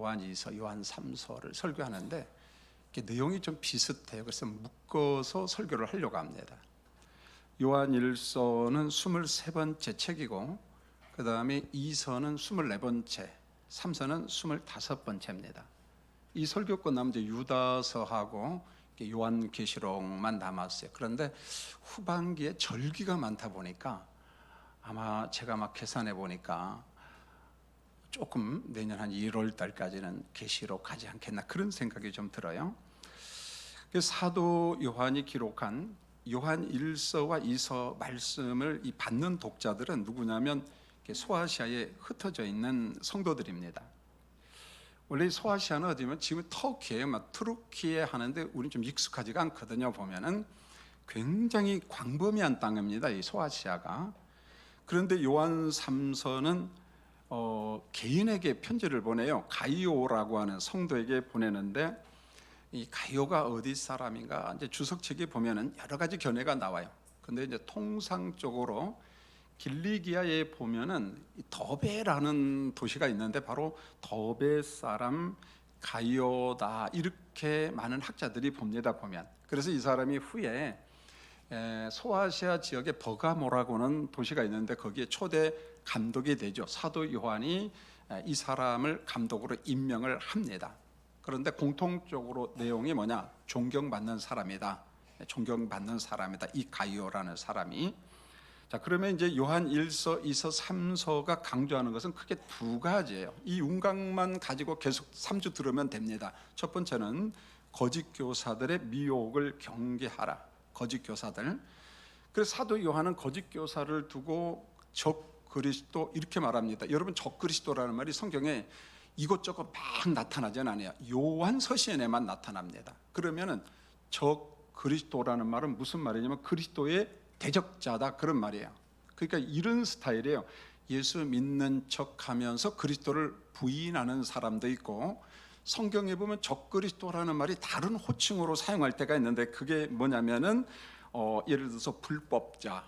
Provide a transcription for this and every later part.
요한 2서, 요한 3서를 설교하는데 내용이 좀 비슷해요. 그래서 묶어서 설교를 하려고 합니다. 요한 1서는 23번째 책이고, 그 다음에 2서는 24번째, 3서는 25번째입니다. 이 설교 끝나면 이제 유다서하고 요한계시록만 남았어요. 그런데 후반기에 절기가 많다 보니까 아마 제가 막 계산해 보니까 조금 내년 한 1월 달까지는 계시록 가지 않겠나, 그런 생각이 좀 들어요. 사도 요한이 기록한 요한 1서와 2서 말씀을 받는 독자들은 누구냐면 소아시아에 흩어져 있는 성도들입니다. 원래 소아시아는 어디면 지금 터키에 막 투르키에 하는데 우리는 좀 익숙하지가 않거든요. 보면은 굉장히 광범위한 땅입니다, 이 소아시아가. 그런데 요한 3서는 개인에게 편지를 보내요. 가이오라고 하는 성도에게 보내는데, 이 가이오가 어디 사람인가 이제 주석책에 보면은 여러 가지 견해가 나와요. 근데 이제 통상적으로 길리기아에 보면은 더베라는 도시가 있는데 바로 더베 사람 가이오다, 이렇게 많은 학자들이 봅니다, 보면. 그래서 이 사람이 후에 소아시아 지역에 버가모라고는 도시가 있는데 거기에 초대 감독이 되죠. 사도 요한이 이 사람을 감독으로 임명을 합니다. 그런데 공통적으로 내용이 뭐냐? 존경받는 사람이다. 존경받는 사람이다, 이 가이오라는 사람이. 자, 그러면 이제 요한 1서, 2서, 3서가 강조하는 것은 크게 두 가지예요. 이 윤곽만 가지고 계속 3주 들으면 됩니다. 첫 번째는 거짓 교사들의 미혹을 경계하라. 거짓 교사들. 그래서 사도 요한은 거짓 교사를 두고 적 그리스도 이렇게 말합니다. 여러분, 적 그리스도라는 말이 성경에 이것저것 막 나타나진 않아요. 요한 서신에만 나타납니다. 그러면은 적 그리스도라는 말은 무슨 말이냐면 그리스도의 대적자다, 그런 말이에요. 그러니까 이런 스타일이에요. 예수 믿는 척하면서 그리스도를 부인하는 사람도 있고, 성경에 보면 적그리스도라는 말이 다른 호칭으로 사용할 때가 있는데 그게 뭐냐면은 예를 들어서 불법자,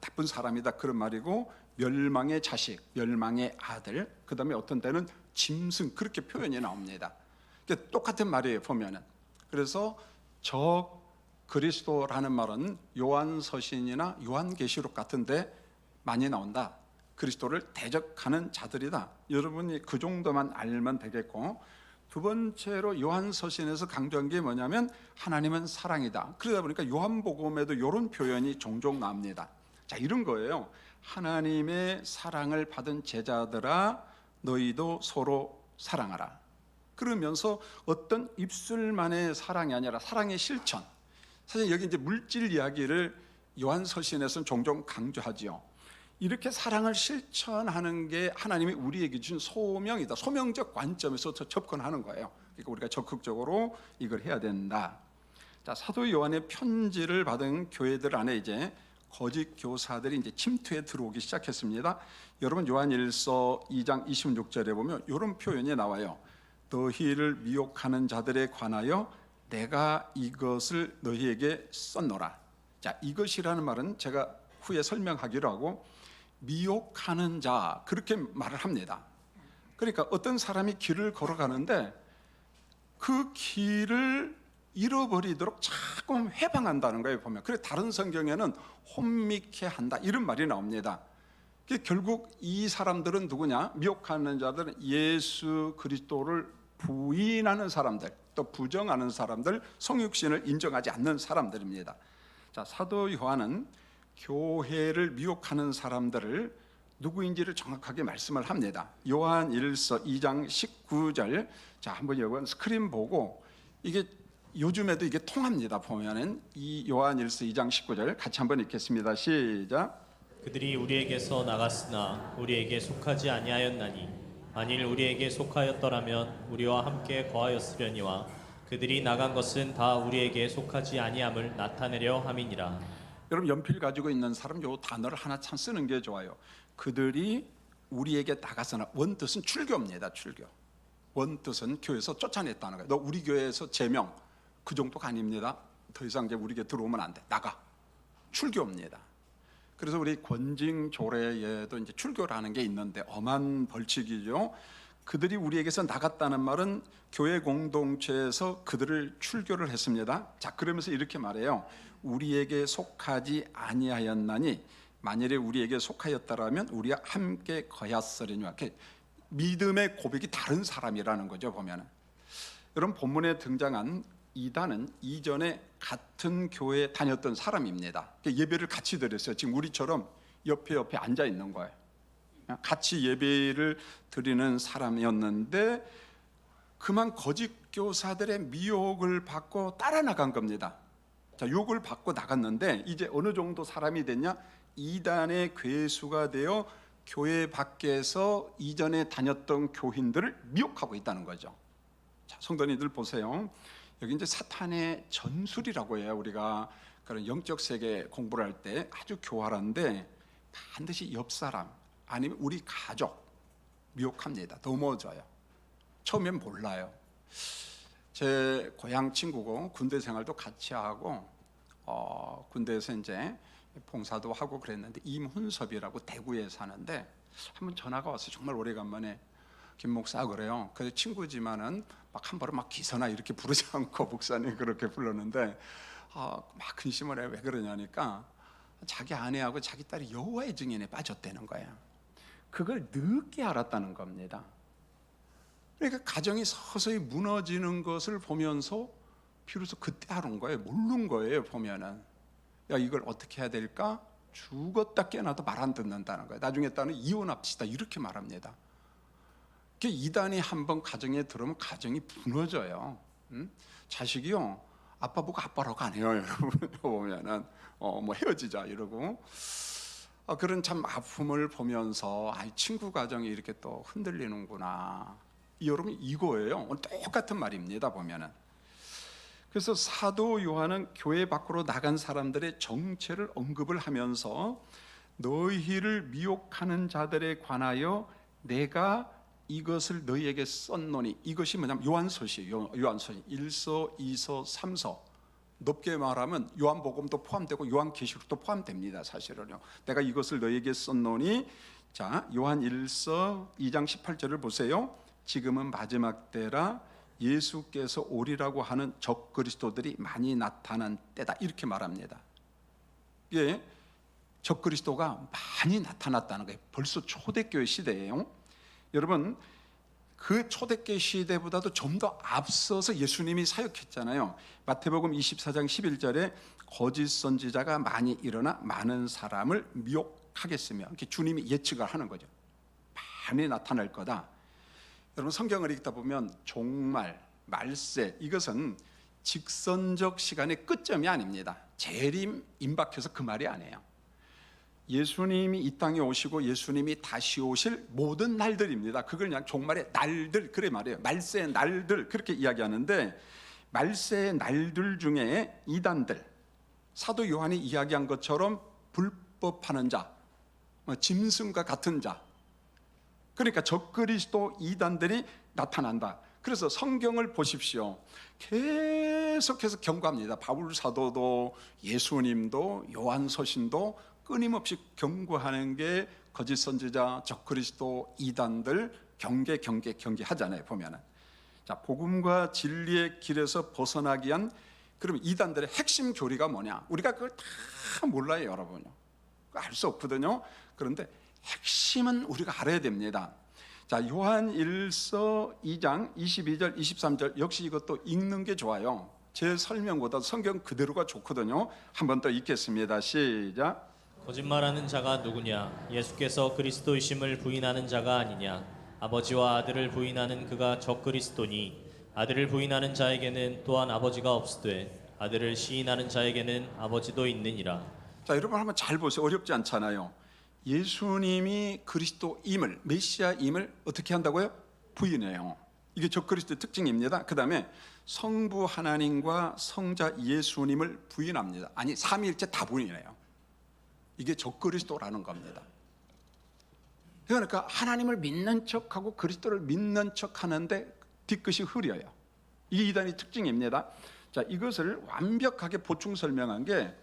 나쁜 사람이다, 그런 말이고, 멸망의 자식, 멸망의 아들, 그 다음에 어떤 때는 짐승, 그렇게 표현이 나옵니다. 똑같은 말이에요, 보면은. 그래서 적 그리스도라는 말은 요한서신이나 요한계시록 같은데 많이 나온다. 그리스도를 대적하는 자들이다. 여러분이 그 정도만 알면 되겠고, 두 번째로 요한서신에서 강조한 게 뭐냐면 하나님은 사랑이다. 그러다 보니까 요한복음에도 이런 표현이 종종 나옵니다. 자, 이런 거예요. 하나님의 사랑을 받은 제자들아, 너희도 서로 사랑하라. 그러면서 어떤 입술만의 사랑이 아니라 사랑의 실천. 사실 여기 이제 물질 이야기를 요한서신에서는 종종 강조하지요. 이렇게 사랑을 실천하는 게 하나님이 우리에게 준 소명이다. 소명적 관점에서 접근하는 거예요. 그러니까 우리가 적극적으로 이걸 해야 된다. 자, 사도 요한의 편지를 받은 교회들 안에 이제 거짓 교사들이 이제 침투해 들어오기 시작했습니다. 여러분, 요한 1서 2장 26절에 보면 이런 표현이 나와요. 너희를 미혹하는 자들에 관하여 내가 이것을 너희에게 썼노라. 자, 이것이라는 말은 제가 후에 설명하기로 하고, 미혹하는 자, 그렇게 말을 합니다. 그러니까 어떤 사람이 길을 걸어가는데 그 길을 잃어버리도록 자꾸 해방한다는 거예요, 보면. 그래, 다른 성경에는 혼미케 한다, 이런 말이 나옵니다. 결국 이 사람들은 누구냐? 미혹하는 자들은 예수 그리스도를 부인하는 사람들, 또 부정하는 사람들, 성육신을 인정하지 않는 사람들입니다. 자, 사도 요한은 교회를 미혹하는 사람들을 누구인지를 정확하게 말씀을 합니다. 요한 1서 2장 19절. 자, 한번 여러분 스크린 보고, 이게 요즘에도 이게 통합니다. 보면은 이 요한 1서 2장 19절 같이 한번 읽겠습니다. 시작. 그들이 우리에게서 나갔으나 우리에게 속하지 아니하였나니 만일 우리에게 속하였더라면 우리와 함께 거하였으려니와 그들이 나간 것은 다 우리에게 속하지 아니함을 나타내려 함이니라. 여러분, 연필 가지고 있는 사람 요 단어를 하나 참 쓰는 게 좋아요. 그들이 우리에게 나가서나, 원뜻은 출교입니다. 출교. 원뜻은 교회에서 쫓아냈다는 거예요. 너 우리 교회에서 제명, 그 정도가 아닙니다. 더 이상 이제 우리 교회 들어오면 안 돼. 나가. 출교입니다. 그래서 우리 권징 조례에도 이제 출교라는 게 있는데 엄한 벌칙이죠. 그들이 우리에게서 나갔다는 말은 교회 공동체에서 그들을 출교를 했습니다. 자, 그러면서 이렇게 말해요. 우리에게 속하지 아니하였나니 만일에 우리에게 속하였다라면 우리와 함께 거였으리니. 이렇게 믿음의 고백이 다른 사람이라는 거죠, 보면은. 여러분, 본문에 등장한 이단은 이전에 같은 교회에 다녔던 사람입니다. 예배를 같이 드렸어요. 지금 우리처럼 옆에 앉아 있는 거예요. 같이 예배를 드리는 사람이었는데 그만 거짓 교사들의 미혹을 받고 따라 나간 겁니다. 자, 욕을 받고 나갔는데 이제 어느 정도 사람이 됐냐? 이단의 괴수가 되어 교회 밖에서 이전에 다녔던 교인들을 미혹하고 있다는 거죠. 자, 성도님들 보세요. 여기 이제 사탄의 전술이라고 해요. 우리가 그런 영적 세계 공부를 할 때 아주 교활한데 반드시 옆 사람 아니면 우리 가족 미혹합니다. 넘어져요. 처음엔 몰라요. 제 고향 친구고 군대 생활도 같이 하고 군대에서 이제 봉사도 하고 그랬는데 임훈섭이라고 대구에 사는데 한번 전화가 와서 정말 오래간만에 김 목사 그래요. 그 친구지만은 막 한 번은 막 기서나 이렇게 부르지 않고 목사님 그렇게 불렀는데 막 근심을 해. 왜 그러냐니까 자기 아내하고 자기 딸이 여호와의 증인에 빠졌다는 거예요. 그걸 늦게 알았다는 겁니다. 그러니까 가정이 서서히 무너지는 것을 보면서 비로소 그때 알은 거예요. 모르는 거예요. 보면은 야, 이걸 어떻게 해야 될까? 죽었다 깨어나도 말 안 듣는다는 거예요. 나중에 딸은 이혼합시다 이렇게 말합니다. 이단이 한번 가정에 들어오면 가정이 무너져요. 자식이요, 아빠 보고 아빠라고 안 해요. 여러분 보면은 뭐 헤어지자 이러고 그런 참 아픔을 보면서 친구 가정이 이렇게 또 흔들리는구나. 여러분 이거예요. 똑같은 말입니다. 보면은. 그래서 사도 요한은 교회 밖으로 나간 사람들의 정체를 언급을 하면서 너희를 미혹하는 자들에 관하여 내가 이것을 너희에게 썼노니, 이것이 뭐냐면 요한서시예요. 요한서시 1서, 2서, 3서. 높게 말하면 요한복음도 포함되고 요한계시록도 포함됩니다. 사실은요. 내가 이것을 너희에게 썼노니, 자, 요한 1서 2장 18절을 보세요. 지금은 마지막 때라 예수께서 오리라고 하는 적그리스도들이 많이 나타난 때다 이렇게 말합니다. 예, 적그리스도가 많이 나타났다는 거예요. 벌써 초대교회 시대예요. 여러분, 그 초대교회 시대보다도 좀 더 앞서서 예수님이 사역했잖아요. 마태복음 24장 11절에 거짓 선지자가 많이 일어나 많은 사람을 미혹하겠으며, 이렇게 주님이 예측을 하는 거죠. 많이 나타날 거다. 여러분, 성경을 읽다 보면 종말, 말세, 이것은 직선적 시간의 끝점이 아닙니다. 재림, 임박해서 그 말이 아니에요. 예수님이 이 땅에 오시고 예수님이 다시 오실 모든 날들입니다. 그걸 그냥 종말의 날들, 그래 말이에요. 말세의 날들, 그렇게 이야기하는데, 말세의 날들 중에 이단들, 사도 요한이 이야기한 것처럼 불법하는 자, 짐승과 같은 자, 그러니까 적그리스도 이단들이 나타난다. 그래서 성경을 보십시오. 계속해서 경고합니다. 바울 사도도 예수님도 요한 서신도 끊임없이 경고하는 게 거짓 선지자, 적그리스도 이단들 경계하잖아요. 보면은. 자, 복음과 진리의 길에서 벗어나기 위한, 그럼 이단들의 핵심 교리가 뭐냐? 우리가 그걸 다 몰라요, 여러분요. 알 수 없거든요. 그런데 핵심은 우리가 알아야 됩니다. 자, 요한 1서 2장 22절 23절 역시 이것도 읽는 게 좋아요. 제 설명보다 성경 그대로가 좋거든요. 한 번 더 읽겠습니다. 시작. 거짓말하는 자가 누구냐? 예수께서 그리스도이심을 부인하는 자가 아니냐? 아버지와 아들을 부인하는 그가 적그리스도니, 아들을 부인하는 자에게는 또한 아버지가 없으되 아들을 시인하는 자에게는 아버지도 있느니라. 자, 여러분 한번 잘 보세요. 어렵지 않잖아요. 예수님이 그리스도임을, 메시아임을 어떻게 한다고요? 부인해요. 이게 적그리스도의 특징입니다. 그 다음에 성부 하나님과 성자 예수님을 부인합니다. 아니, 삼위일체 다 부인해요. 이게 적그리스도라는 겁니다. 그러니까 하나님을 믿는 척하고 그리스도를 믿는 척하는데 뒤끝이 흐려요. 이게 이단의 특징입니다. 자, 이것을 완벽하게 보충 설명한 게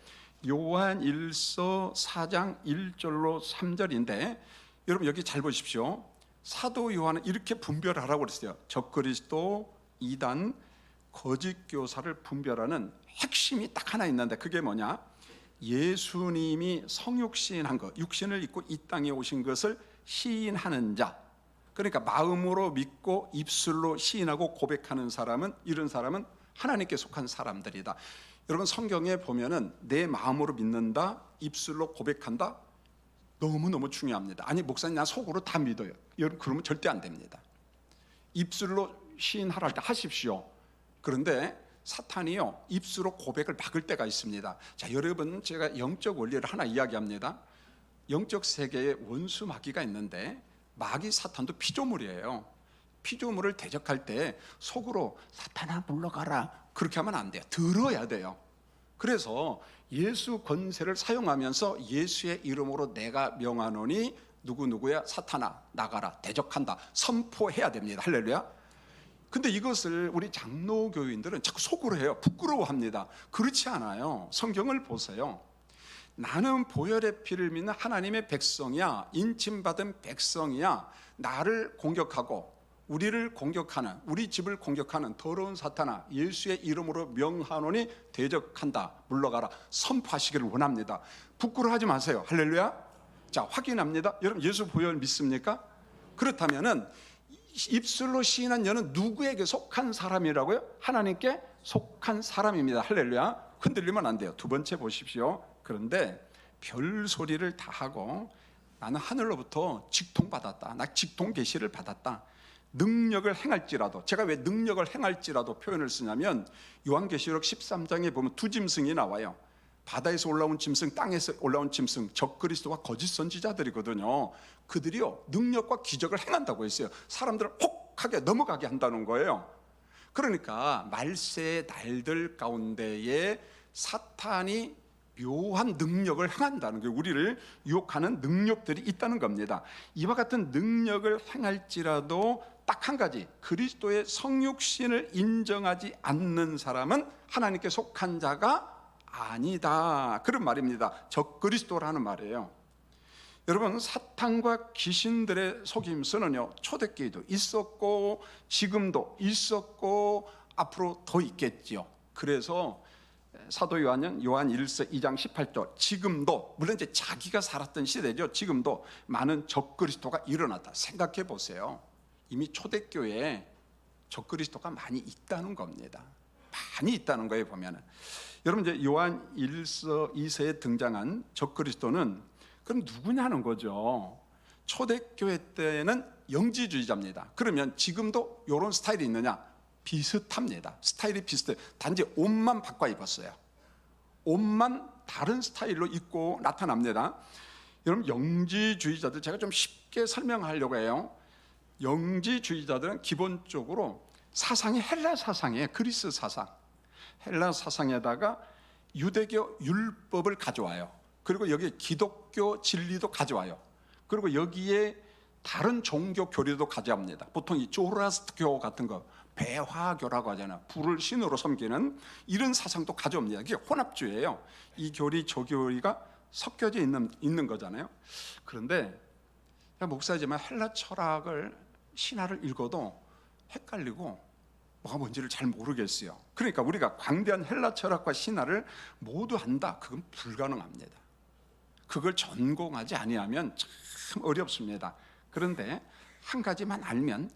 요한 1서 4장 1절로 3절인데, 여러분 여기 잘 보십시오. 사도 요한은 이렇게 분별하라고 그랬어요. 적그리스도, 이단, 거짓 교사를 분별하는 핵심이 딱 하나 있는데 그게 뭐냐? 예수님이 성육신한 것, 육신을 입고 이 땅에 오신 것을 시인하는 자. 그러니까 마음으로 믿고 입술로 시인하고 고백하는 사람은, 이런 사람은 하나님께 속한 사람들이다. 여러분, 성경에 보면은 내 마음으로 믿는다, 입술로 고백한다, 너무너무 중요합니다. 아니 목사님 나 속으로 다 믿어요. 여러분 그러면 절대 안 됩니다. 입술로 시인하라 할 때 하십시오. 그런데 사탄이요 입술로 고백을 막을 때가 있습니다. 자, 여러분 제가 영적 원리를 하나 이야기합니다. 영적 세계에 원수 마귀가 있는데 마귀 사탄도 피조물이에요. 피조물을 대적할 때 속으로 사탄아 물러가라 그렇게 하면 안 돼요. 들어야 돼요. 그래서 예수 권세를 사용하면서 예수의 이름으로 내가 명하노니 누구누구야 사탄아 나가라 대적한다 선포해야 됩니다. 할렐루야. 근데 이것을 우리 장로교인들은 자꾸 속으로 해요. 부끄러워합니다. 그렇지 않아요. 성경을 보세요. 나는 보혈의 피를 믿는 하나님의 백성이야, 인침받은 백성이야. 나를 공격하고 우리를 공격하는, 우리 집을 공격하는 더러운 사탄아 예수의 이름으로 명하노니 대적한다 물러가라 선포하시기를 원합니다. 부끄러워하지 마세요. 할렐루야. 자, 확인합니다. 여러분 예수 보혈 믿습니까? 그렇다면은 입술로 시인한 여는 누구에게 속한 사람이라고요? 하나님께 속한 사람입니다. 할렐루야. 흔들리면 안 돼요. 두 번째 보십시오. 그런데 별 소리를 다 하고 나는 하늘로부터 직통받았다, 나 직통 계시를 받았다, 능력을 행할지라도, 제가 왜 능력을 행할지라도 표현을 쓰냐면 요한계시록 13장에 보면 두 짐승이 나와요. 바다에서 올라온 짐승, 땅에서 올라온 짐승, 적그리스도와 거짓 선지자들이거든요. 그들이요 능력과 기적을 행한다고 했어요. 사람들을 혹하게 넘어가게 한다는 거예요. 그러니까 말세의 날들 가운데에 사탄이 묘한 능력을 행한다는 거예요. 우리를 유혹하는 능력들이 있다는 겁니다. 이와 같은 능력을 행할지라도 딱 한 가지, 그리스도의 성육신을 인정하지 않는 사람은 하나님께 속한 자가 아니다, 그런 말입니다. 적그리스도라는 말이에요. 여러분, 사탄과 귀신들의 속임수는요 초대교회도 있었고 지금도 있었고 앞으로 더 있겠지요. 그래서 사도 요한은 요한 1서 2장 18절 지금도, 물론 이제 자기가 살았던 시대죠, 지금도 많은 적그리스도가 일어났다. 생각해 보세요. 이미 초대교회에 적그리스도가 많이 있다는 겁니다. 많이 있다는 거예요. 보면은 여러분 이제 요한 1서 2서에 등장한 적그리스도는 그럼 누구냐는 거죠. 초대교회 때는 영지주의자입니다. 그러면 지금도 이런 스타일이 있느냐? 비슷합니다. 스타일이 비슷해요. 단지 옷만 바꿔 입었어요. 옷만 다른 스타일로 입고 나타납니다. 여러분 영지주의자들 제가 좀 쉽게 설명하려고 해요. 영지주의자들은 기본적으로 사상이 헬라 사상이에요. 그리스 사상. 헬라 사상에다가 유대교 율법을 가져와요. 그리고 여기에 기독교 진리도 가져와요. 그리고 여기에 다른 종교 교리도 가져옵니다. 보통 이 조라스트교 같은 거, 배화교라고 하잖아요. 불을 신으로 섬기는 이런 사상도 가져옵니다. 이게 혼합주의예요. 이 교리 저 교리가 섞여져 있는 거잖아요. 그런데 목사지만 헬라 철학을 신화를 읽어도 헷갈리고 뭐가 뭔지를 잘 모르겠어요. 그러니까 우리가 광대한 헬라 철학과 신화를 모두 안다, 그건 불가능합니다. 그걸 전공하지 아니하면 참 어렵습니다. 그런데 한 가지만 알면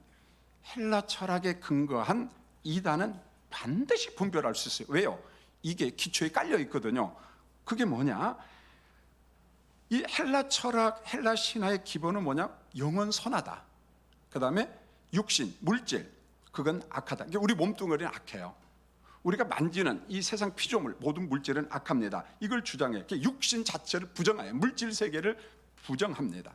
헬라 철학에 근거한 이단은 반드시 분별할 수 있어요. 왜요? 이게 기초에 깔려 있거든요. 그게 뭐냐? 이 헬라 철학, 헬라 신화의 기본은 뭐냐? 영원 선하다. 그 다음에 육신, 물질, 그건 악하다. 우리 몸뚱어리는 악해요. 우리가 만지는 이 세상 피조물, 모든 물질은 악합니다. 이걸 주장해. 육신 자체를 부정해요. 물질 세계를 부정합니다.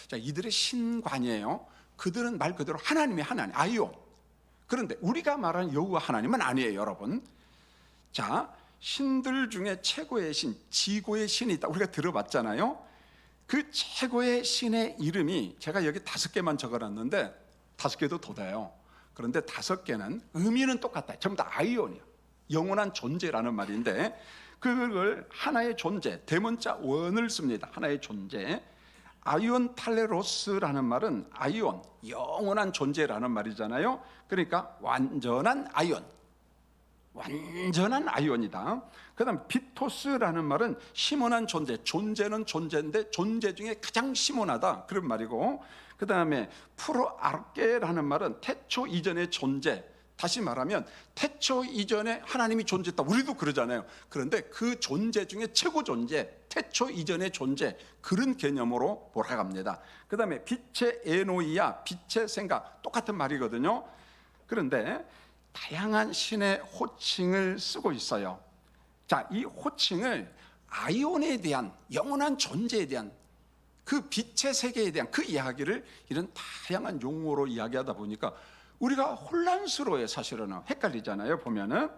자, 이들의 신관이에요. 그들은 말 그대로 하나님의 하나님, 아이오. 그런데 우리가 말하는 여호와 하나님은 아니에요, 여러분. 자, 신들 중에 최고의 신, 지고의 신이 있다. 우리가 들어봤잖아요. 그 최고의 신의 이름이 제가 여기 5개만 적어놨는데 5개도 더 돼요. 그런데 5개는 의미는 똑같다. 전부 다 아이온이야. 영원한 존재라는 말인데 그걸 하나의 존재, 대문자 원을 씁니다. 하나의 존재, 아이온 탈레로스라는 말은 아이온, 영원한 존재라는 말이잖아요. 그러니까 완전한 아이온이다. 그다음 비토스라는 말은 심원한 존재, 존재는 존재인데 존재 중에 가장 심원하다 그런 말이고, 그다음에 프로아르케라는 말은 태초 이전의 존재. 다시 말하면 태초 이전에 하나님이 존재했다. 우리도 그러잖아요. 그런데 그 존재 중에 최고 존재, 태초 이전의 존재, 그런 개념으로 몰아갑니다. 그다음에 빛의 에노이야, 빛의 생각, 똑같은 말이거든요. 그런데 다양한 신의 호칭을 쓰고 있어요. 자, 이 호칭을 아이온에 대한, 영원한 존재에 대한, 그 빛의 세계에 대한 그 이야기를 이런 다양한 용어로 이야기하다 보니까 우리가 혼란스러워요. 사실은 헷갈리잖아요. 보면은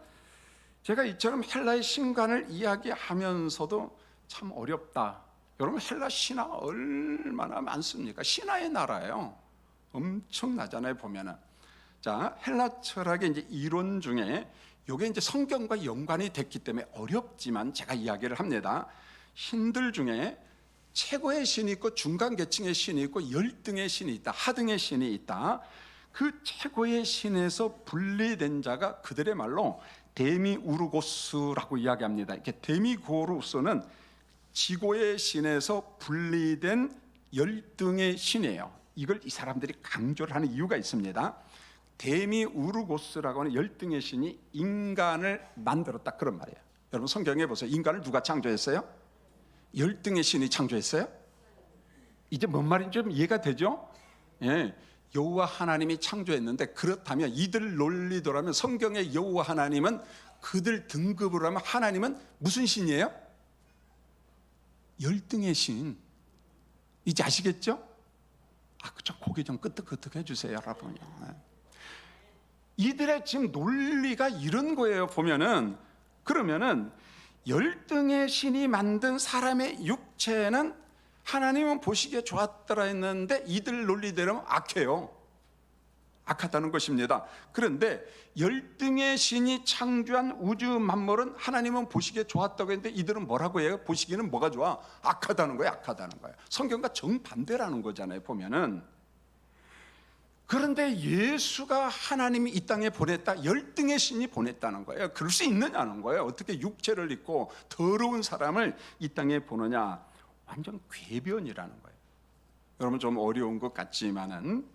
제가 이처럼 헬라의 신관을 이야기하면서도 참 어렵다. 여러분, 헬라 신화 얼마나 많습니까? 신화의 나라예요. 엄청나잖아요. 보면은. 자, 헬라 철학의 이제 이론 중에 이게 이제 성경과 연관이 됐기 때문에 어렵지만 제가 이야기를 합니다. 신들 중에 최고의 신이 있고 중간 계층의 신이 있고 열등의 신이 있다. 하등의 신이 있다. 그 최고의 신에서 분리된 자가 그들의 말로 데미우르고스라고 이야기합니다. 이렇게 데미고르스는 지고의 신에서 분리된 열등의 신이에요. 이걸 이 사람들이 강조를 하는 이유가 있습니다. 데미우르고스라고 하는 열등의 신이 인간을 만들었다 그런 말이에요. 여러분 성경에 보세요. 인간을 누가 창조했어요? 열등의 신이 창조했어요? 이제 뭔 말인지 좀 이해가 되죠? 예. 여호와 하나님이 창조했는데, 그렇다면 이들 논리대로라면 성경의 여호와 하나님은 그들 등급으로 하면 하나님은 무슨 신이에요? 열등의 신. 이제 아시겠죠? 그쵸. 고개 좀 끄덕끄덕 해주세요, 여러분. 이들의 지금 논리가 이런 거예요. 보면은, 그러면은 열등의 신이 만든 사람의 육체는 하나님은 보시기에 좋았더라 했는데 이들 논리대로는 악해요. 악하다는 것입니다. 그런데 열등의 신이 창조한 우주 만물은 하나님은 보시기에 좋았다고 했는데 이들은 뭐라고 해요? 보시기에는 뭐가 좋아? 악하다는 거예요. 악하다는 거예요. 성경과 정반대라는 거잖아요. 보면은. 그런데 예수가 하나님이 이 땅에 보냈다, 열등의 신이 보냈다는 거예요. 그럴 수 있느냐는 거예요. 어떻게 육체를 입고 더러운 사람을 이 땅에 보느냐. 완전 궤변이라는 거예요. 여러분 좀 어려운 것 같지만은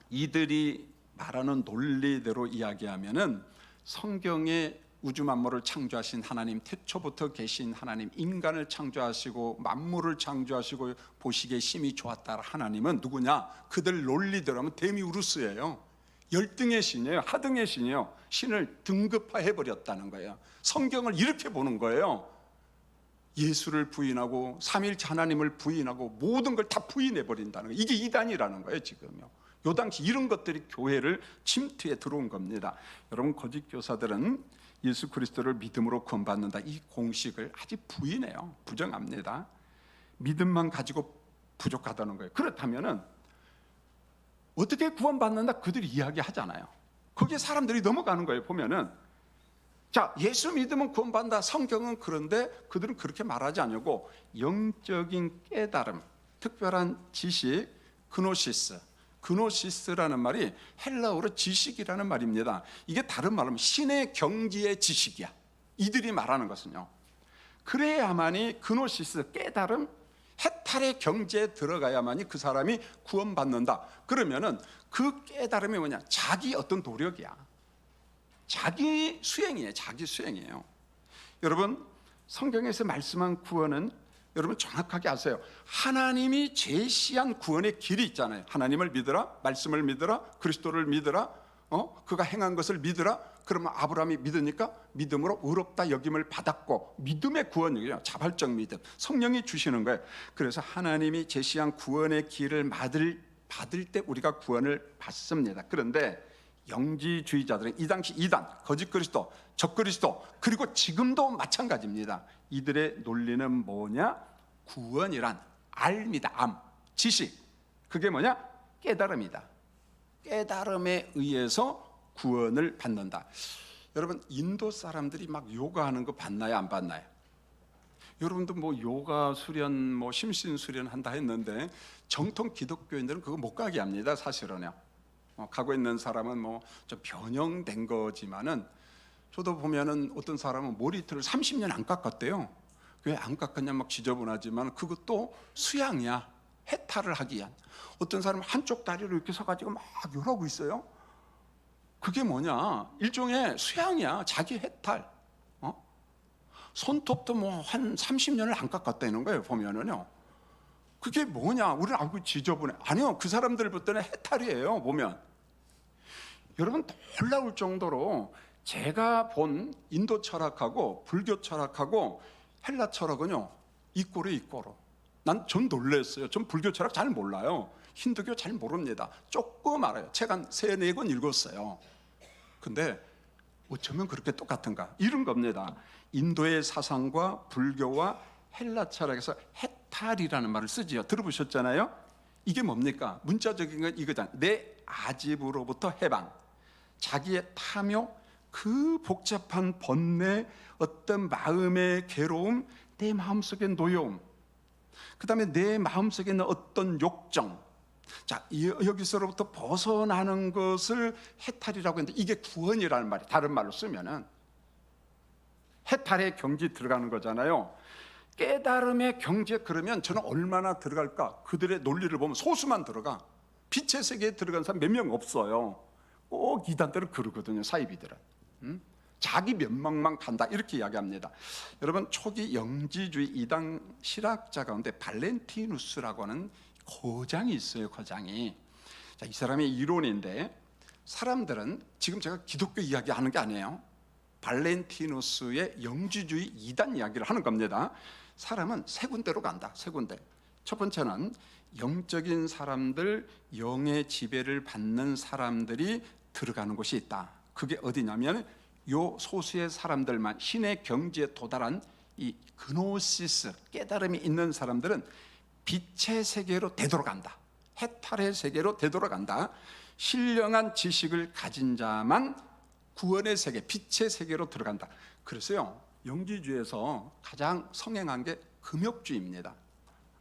이들이 말하는 논리대로 이야기하면은 성경에 우주 만물을 창조하신 하나님, 태초부터 계신 하나님, 인간을 창조하시고 만물을 창조하시고 보시기에 심히 좋았다 하나님은 누구냐? 그들 논리대로 하면 데미우르스예요. 열등의 신이에요. 하등의 신이에요. 신을 등급화해 버렸다는 거예요. 성경을 이렇게 보는 거예요. 예수를 부인하고 삼일체 하나님을 부인하고 모든 걸 다 부인해 버린다는 거예요. 이게 이단이라는 거예요. 지금요. 요 당시 이런 것들이 교회를 침투에 들어온 겁니다. 여러분 거짓 교사들은 예수 그리스도를 믿음으로 구원받는다 이 공식을 아직 부인해요. 부정합니다. 믿음만 가지고 부족하다는 거예요. 그렇다면은 어떻게 구원받는다 그들이 이야기하잖아요. 거기에 사람들이 넘어가는 거예요. 보면은 자, 예수 믿으면 구원받는다. 성경은 그런데 그들은 그렇게 말하지 않고 영적인 깨달음, 특별한 지식, 그노시스라는 말이 헬라어로 지식이라는 말입니다. 이게 다른 말로 하면 신의 경지의 지식이야. 이들이 말하는 것은요. 그래야만이 그노시스, 깨달음, 해탈의 경지에 들어가야만이 그 사람이 구원받는다. 그러면은 그 깨달음이 뭐냐? 자기 어떤 노력이야. 자기 수행이에요. 여러분 성경에서 말씀한 구원은 여러분 정확하게 아세요. 하나님이 제시한 구원의 길이 있잖아요. 하나님을 믿으라, 말씀을 믿으라, 그리스도를 믿으라, 그가 행한 것을 믿으라. 그러면 아브라함이 믿으니까 믿음으로 의롭다 여김을 받았고, 믿음의 구원이에요. 자발적 믿음, 성령이 주시는 거예요. 그래서 하나님이 제시한 구원의 길을 받을 때 우리가 구원을 받습니다. 그런데 영지주의자들은 이 당시 이단, 거짓 그리스도, 적 그리스도, 그리고 지금도 마찬가지입니다. 이들의 논리는 뭐냐? 구원이란 알입니다. 지식. 그게 뭐냐? 깨달음이다. 깨달음에 의해서 구원을 받는다. 여러분 인도 사람들이 막 요가하는 거 봤나요? 안 봤나요? 여러분도 뭐 요가 수련, 뭐 심신 수련 한다 했는데 정통 기독교인들은 그거 못 가게 합니다. 사실은요. 가고 있는 사람은 뭐 좀 변형된 거지만은 저도 보면은 어떤 사람은 머리털을 30년 안 깎았대요. 왜 안 깎았냐 막 지저분하지만 그것도 수양이야. 해탈을 하기 위한. 어떤 사람은 한쪽 다리로 이렇게 서가지고 막 이러고 있어요. 그게 뭐냐? 일종의 수양이야. 자기 해탈. 손톱도 뭐 한 30년을 안 깎았다는 거예요. 보면은요. 그게 뭐냐? 우리는 알고 지저분해. 아니요, 그 사람들부터는 해탈이에요. 보면 여러분 놀라울 정도로 제가 본 인도 철학하고 불교 철학하고 헬라 철학은요 이꼬로. 난 전 놀랐어요. 전 불교 철학 잘 몰라요. 힌두교 잘 모릅니다. 조금 알아요. 책 한 3-4권 읽었어요. 근데 어쩌면 그렇게 똑같은가? 이런 겁니다. 인도의 사상과 불교와 헬라 철학에서 해탈이라는 말을 쓰지요. 들어보셨잖아요. 이게 뭡니까? 문자적인 건 이거잖아요. 내 아집으로부터 해방, 자기의 탐욕, 그 복잡한 번뇌, 어떤 마음의 괴로움, 내 마음속의 노여움, 그 다음에 내 마음속에 있는 어떤 욕정, 자, 여기서로부터 벗어나는 것을 해탈이라고 했는데 이게 구원이라는 말이 다른 말로 쓰면은 해탈의 경지 들어가는 거잖아요. 깨달음의 경지에 그러면 저는 얼마나 들어갈까? 그들의 논리를 보면 소수만 들어가. 빛의 세계에 들어간 사람 몇 명 없어요. 꼭 이단들은 그러거든요. 사이비들은. 자기 면망만 간다 이렇게 이야기합니다. 여러분 초기 영지주의 이단 실학자 가운데 발렌티누스라고 하는 거장이 있어요. 거장이. 자, 이 사람의 이론인데 사람들은 지금 제가 기독교 이야기하는 게 아니에요. 발렌티누스의 영지주의 이단 이야기를 하는 겁니다. 사람은 세 군데로 간다. 세 군데. 첫 번째는 영적인 사람들, 영의 지배를 받는 사람들이 들어가는 곳이 있다. 그게 어디냐면 요 소수의 사람들만 신의 경지에 도달한 이 그노시스, 깨달음이 있는 사람들은 빛의 세계로 되돌아간다. 해탈의 세계로 되돌아간다. 신령한 지식을 가진 자만 구원의 세계, 빛의 세계로 들어간다. 그래서요, 영지주의에서 가장 성행한 게 금욕주의입니다.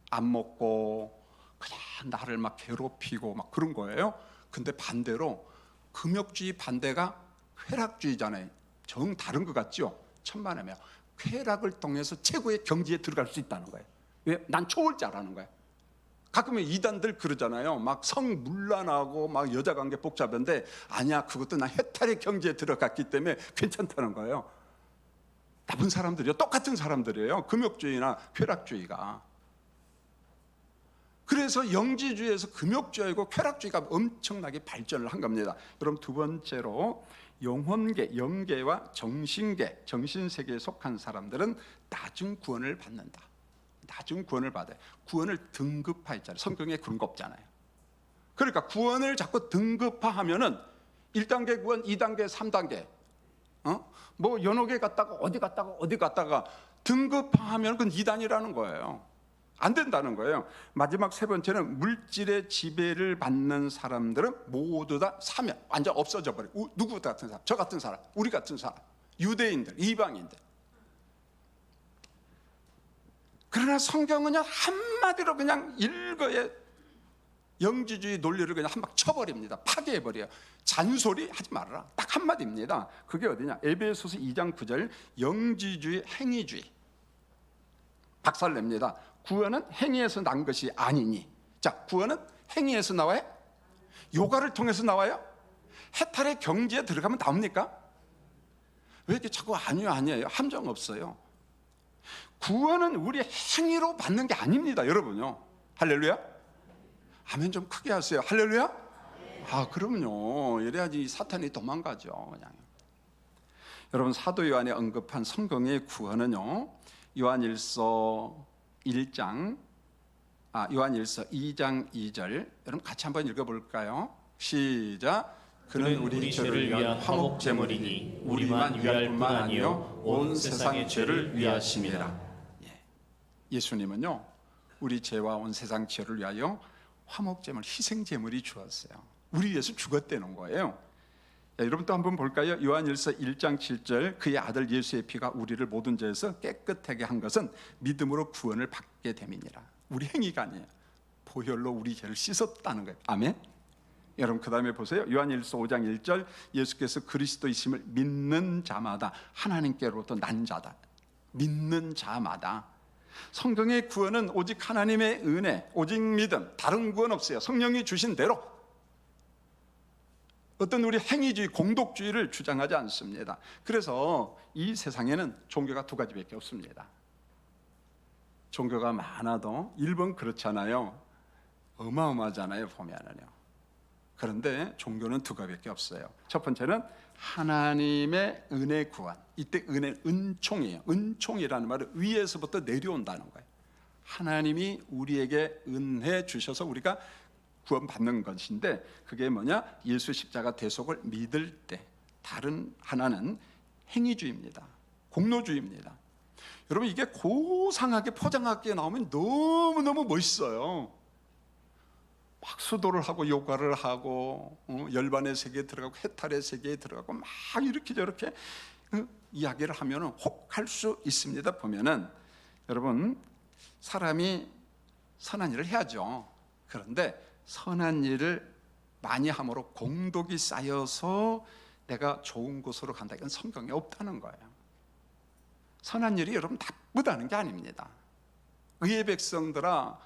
안 먹고 그냥 나를 막 괴롭히고 막 그런 거예요. 근데 반대로 금욕주의 반대가 쾌락주의잖아요. 정 다른 것 같죠? 천만에면 쾌락을 통해서 최고의 경지에 들어갈 수 있다는 거예요. 왜? 난 초월자라는 거예요. 가끔은 이단들 그러잖아요. 막 성문란하고 막 여자 관계 복잡한데 아니야, 그것도 난 해탈의 경지에 들어갔기 때문에 괜찮다는 거예요. 나쁜 사람들이요, 똑같은 사람들이에요. 금욕주의나 쾌락주의가. 그래서 영지주의에서 금욕주의고 쾌락주의가 엄청나게 발전을 한 겁니다. 그럼 두 번째로 영혼계, 영계와 정신계, 정신세계에 속한 사람들은 나중 구원을 받는다. 나중 구원을 받아요. 구원을 등급화했잖아요. 성경에 그런 거 없잖아요. 그러니까 구원을 자꾸 등급화하면은 1단계 구원, 2단계, 3단계 뭐 연옥에 갔다가 어디 갔다가 등급화하면 그건 2단이라는 거예요. 안 된다는 거예요. 마지막 세 번째는 물질의 지배를 받는 사람들은 모두 다 사면 완전 없어져 버려요. 누구 같은 사람? 저 같은 사람, 우리 같은 사람, 유대인들, 이방인들. 그러나 성경은요 한마디로 그냥 일거에 영지주의 논리를 그냥 한 방 쳐버립니다. 파괴해버려요. 잔소리 하지 말아라. 딱 한마디입니다. 그게 어디냐? 에베소서 2장 9절 영지주의 행위주의 박살냅니다. 구원은 행위에서 난 것이 아니니. 자, 구원은 행위에서 나와요? 요가를 통해서 나와요? 해탈의 경지에 들어가면 나옵니까? 왜 이렇게 자꾸 아니에요? 함정 없어요. 구원은 우리 행위로 받는 게 아닙니다. 여러분요. 할렐루야? 아멘 좀 크게 하세요. 할렐루야? 아, 그럼요. 이래야지 사탄이 도망가죠. 그냥. 여러분 사도 요한이 언급한 성경의 구원은요, 요한일서 2장 2절 여러분 같이 한번 읽어볼까요? 시작. 그는 우리 죄를 위한 화목 제물이니 우리만 위할 뿐만 아니요 온 세상의 죄를 위하심이라. 예수님은요 우리 죄와 온 세상 죄를 위하여 화목 제물, 희생 제물이 주었어요. 우리 위해서 죽었다는 거예요. 여러분 또 한번 볼까요? 요한일서 1장 7절 그의 아들 예수의 피가 우리를 모든 죄에서 깨끗하게 한 것은 믿음으로 구원을 받게 됨이니라. 우리 행위가 아니에요. 보혈로 우리 죄를 씻었다는 거예요. 아멘. 여러분 그 다음에 보세요. 요한일서 5장 1절 예수께서 그리스도이심을 믿는 자마다 하나님께로부터 난 자다. 믿는 자마다. 성경의 구원은 오직 하나님의 은혜, 오직 믿음, 다른 구원 없어요. 성령이 주신 대로. 어떤 우리 행위주의, 공덕주의를 주장하지 않습니다. 그래서 이 세상에는 종교가 두 가지밖에 없습니다. 종교가 많아도 일본 그렇잖아요. 어마어마하잖아요, 보면은요. 그런데 종교는 두 가지밖에 없어요. 첫 번째는 하나님의 은혜 구원. 이때 은혜는 은총이에요. 은총이라는 말은 위에서부터 내려온다는 거예요. 하나님이 우리에게 은혜 주셔서 우리가 구원받는 것인데, 그게 뭐냐? 예수 십자가 대속을 믿을 때. 다른 하나는 행위주의입니다. 공로주의입니다. 여러분 이게 고상하게 포장하게 나오면 너무너무 멋있어요. 막 수도를 하고 요가를 하고 열반의 세계에 들어가고 해탈의 세계에 들어가고 막 이렇게 저렇게 이야기를 하면 혹할 수 있습니다. 보면은 여러분 사람이 선한 일을 해야죠. 그런데 선한 일을 많이 함으로 공덕이 쌓여서 내가 좋은 곳으로 간다, 이건 성경에 없다는 거예요. 선한 일이 여러분 나쁘다는 게 아닙니다. 의의 백성들아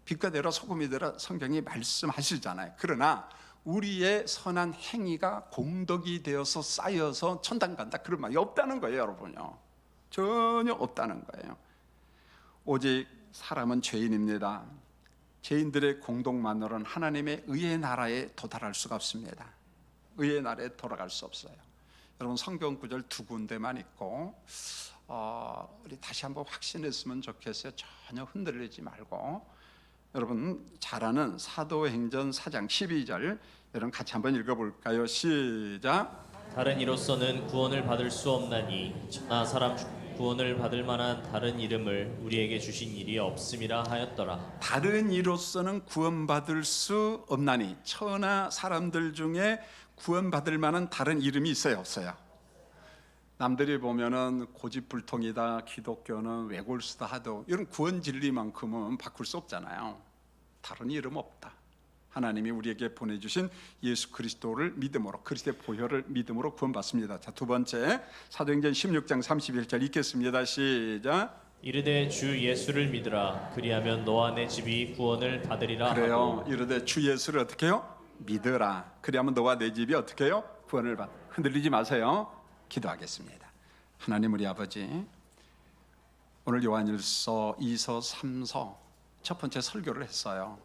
빛과 되라 소금이 되라 성경이 말씀하시잖아요. 그러나 우리의 선한 행위가 공덕이 되어서 쌓여서 천당 간다, 그런 말이 없다는 거예요. 여러분요, 전혀 없다는 거예요. 오직 사람은 죄인입니다. 죄인들의 공덕만으로는 하나님의 의의 나라에 도달할 수가 없습니다. 의의 나라에 돌아갈 수 없어요. 여러분 성경 구절 두 군데만 있고 우리 다시 한번 확신했으면 좋겠어요. 전혀 흔들리지 말고. 여러분 잘 아는 사도행전 4장 12절 여러분 같이 한번 읽어볼까요? 시작. 다른 이로서는 구원을 받을 수 없나니 나 사람 구원을 받을 만한 다른 이름을 우리에게 주신 일이 없음이라 하였더라. 다른 이로서는 구원받을 수 없나니, 천하 사람들 중에 구원받을 만한 다른 이름이 있어요, 없어요? 남들이 보면은 고집불통이다, 기독교는 외골수다 하도 이런 구원 진리만큼은 바꿀 수 없잖아요. 다른 이름 없다. 하나님이 우리에게 보내주신 예수 그리스도를 믿음으로, 그리스도의 보혈을 믿음으로 구원받습니다. 자, 두 번째 사도행전 16장 31절 읽겠습니다. 시작. 이르되 주 예수를 믿으라. 그리하면 너와 내 집이 구원을 받으리라. 그래요. 하고. 이르되 주 예수를 어떻게 해요? 믿으라. 그리하면 너와 내 집이 어떻게 해요? 구원을 받. 흔들리지 마세요. 기도하겠습니다. 하나님 우리 아버지, 오늘 요한일서 2서 3서 첫 번째 설교를 했어요.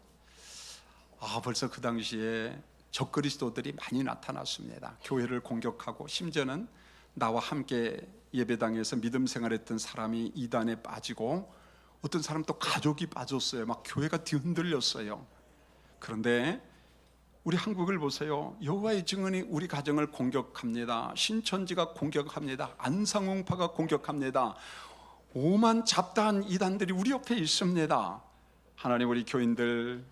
벌써 그 당시에 적그리스도들이 많이 나타났습니다. 교회를 공격하고 심지어는 나와 함께 예배당에서 믿음 생활했던 사람이 이단에 빠지고 어떤 사람 또 가족이 빠졌어요. 막 교회가 뒤흔들렸어요. 그런데 우리 한국을 보세요. 여호와의 증언이 우리 가정을 공격합니다. 신천지가 공격합니다. 안상홍파가 공격합니다. 오만 잡다한 이단들이 우리 옆에 있습니다. 하나님 우리 교인들,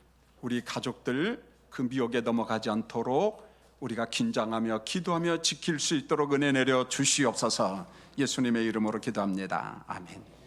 우리 가족들 그 미혹에 넘어가지 않도록 우리가 긴장하며 기도하며 지킬 수 있도록 은혜 내려 주시옵소서. 예수님의 이름으로 기도합니다. 아멘.